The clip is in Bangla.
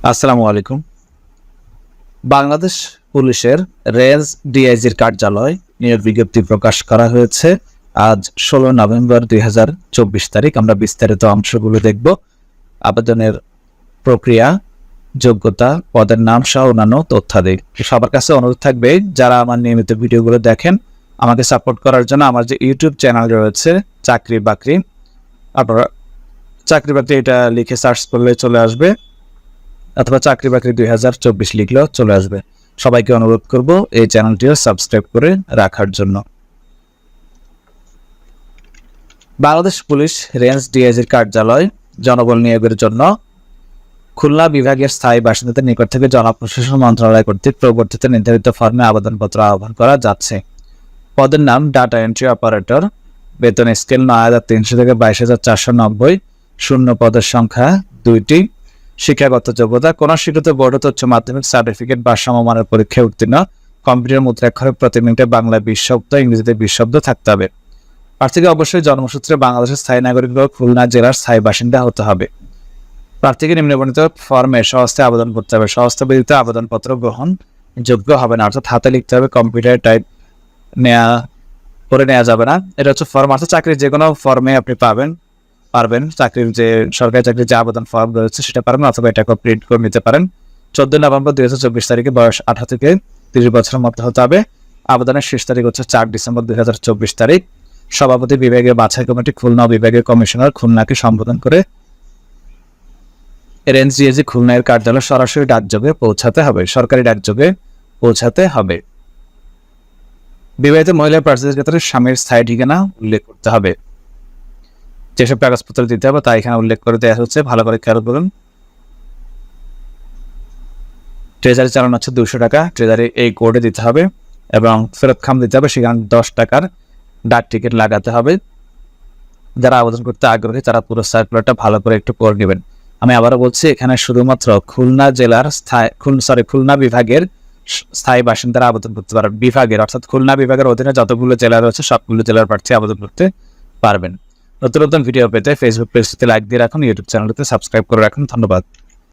আসসালামু আলাইকুম। বাংলাদেশ পুলিশের রেঞ্জ ডিআইজির কার্যালয় নিয়োগ বিজ্ঞপ্তি প্রকাশ করা হয়েছে আজ 16 নভেম্বর 2024 তারিখ। আমরা বিস্তারিত অংশগুলো দেখব। আবেদনের প্রক্রিয়া, যোগ্যতা, পদের নাম সহ অন্যান্য তথ্যাদি। সবার কাছে অনুরোধ থাকবে, যারা আমার নিয়মিত ভিডিওগুলো দেখেন, আমাকে সাপোর্ট করার জন্য আমার যে ইউটিউব চ্যানেল রয়েছে চাকরি বাকরি, আপনারা চাকরি বাকরি এটা লিখে সার্চ করলে চলে আসবে, অথবা চাকরি বাকরি 2024 লিখলেও চলে আসবে। সবাইকে অনুরোধ করব এই চ্যানেলটিও সাবস্ক্রাইব করে রাখার জন্য। বাংলাদেশ পুলিশ রেঞ্জ ডিআইজির কার্যালয় জনবল নিয়োগের জন্য খুলনা বিভাগের স্থায়ী বাসিন্দাদের নিকট থেকে জনপ্রশাসন মন্ত্রণালয় কর্তৃক প্রবর্তিত নির্ধারিত ফর্মে আবেদনপত্র আহ্বান করা যাচ্ছে। পদের নাম ডাটা এন্ট্রি অপারেটর, বেতন স্কেল 9,300 থেকে 22,490, শূন্য পদের সংখ্যা 2টি, শিক্ষাগত যোগ্যতা কোন স্বীকৃত বোর্ড হতে উচ্চ মাধ্যমিক সার্টিফিকেট বা সমমানের পরীক্ষায় উত্তীর্ণ, কম্পিউটার মুদ্রাক্ষরে প্রতি মিনিটে বাংলা 20 শব্দ, ইংরেজিতে 20 শব্দ থাকতে হবে। প্রার্থীকে অবশ্যই জন্মসূত্রে বাংলাদেশের স্থায়ী নাগরিক বা খুলনা জেলার স্থায়ী বাসিন্দা হতে হবে। প্রার্থীকে নিম্নবর্ণিত ফর্মে সহস্তে আবেদন করতে হবে। সহস্তে ব্যতীত আবেদনপত্র গ্রহণ যোগ্য হবে না, অর্থাৎ হাতে লিখতে হবে, কম্পিউটারে টাইপ নেওয়া যাবে না। এটা হচ্ছে ফর্ম, অর্থাৎ চাকরির যে কোনো ফর্মে আপনি পারবেন। চাকরির যে সরকারি চাকরির যে আবেদন ফর্ম রয়েছে সেটা পারবেন, অথবা এটাকে প্রিন্ট করে নিতে পারেন। 14 নভেম্বর 2024 তারিখে বয়স 18 থেকে 30 বছরের মধ্যে হতে হবে। আবেদনের শেষ তারিখ হচ্ছে 4 ডিসেম্বর 2024 তারিখ। সভাপতি বিভাগীয় বাছাই কমিটি খুলনা বিভাগীয় কমিশনার খুলনাকে সম্বোধন করে রেঞ্জ ডিআইজি খুলনার কার্যালয়ে সরাসরি ডাকযোগে পৌঁছাতে হবে, সরকারি ডাকযোগে পৌঁছাতে হবে। বিবাহিত মহিলা প্রার্থীদের ক্ষেত্রে স্বামীর স্থায়ী ঠিকানা উল্লেখ করতে হবে। যেসব কাগজপত্র দিতে হবে তা এখানে উল্লেখ করে দেওয়া হচ্ছে, ভালো করে খেয়াল করুন। ট্রেজারি চালান হচ্ছে 200 টাকা, ট্রেজারি এই কোডে দিতে হবে, এবং ফেরত খাম দিতে হবে, সেখানে 10 টাকার ডাক টিকিট লাগাতে হবে। যারা আবেদন করতে আগ্রহী তারা পুরো সার্কুলারটা ভালো করে একটু পড়ে নেবেন। আমি আবারও বলছি, এখানে শুধুমাত্র খুলনা বিভাগের স্থায়ী বাসিন্দারা আবেদন করতে পারবেন। বিভাগের অর্থাৎ খুলনা বিভাগের অধীনে যতগুলো জেলা রয়েছে সবগুলো জেলার প্রার্থী আবেদন করতে পারবেন। নতুন নতুন ভিডিও পেতে ফেসবুক পেজটিতে লাইক দিয়ে রাখুন, ইউটিউব চ্যানেলটিতে সাবস্ক্রাইব করে রাখুন। ধন্যবাদ।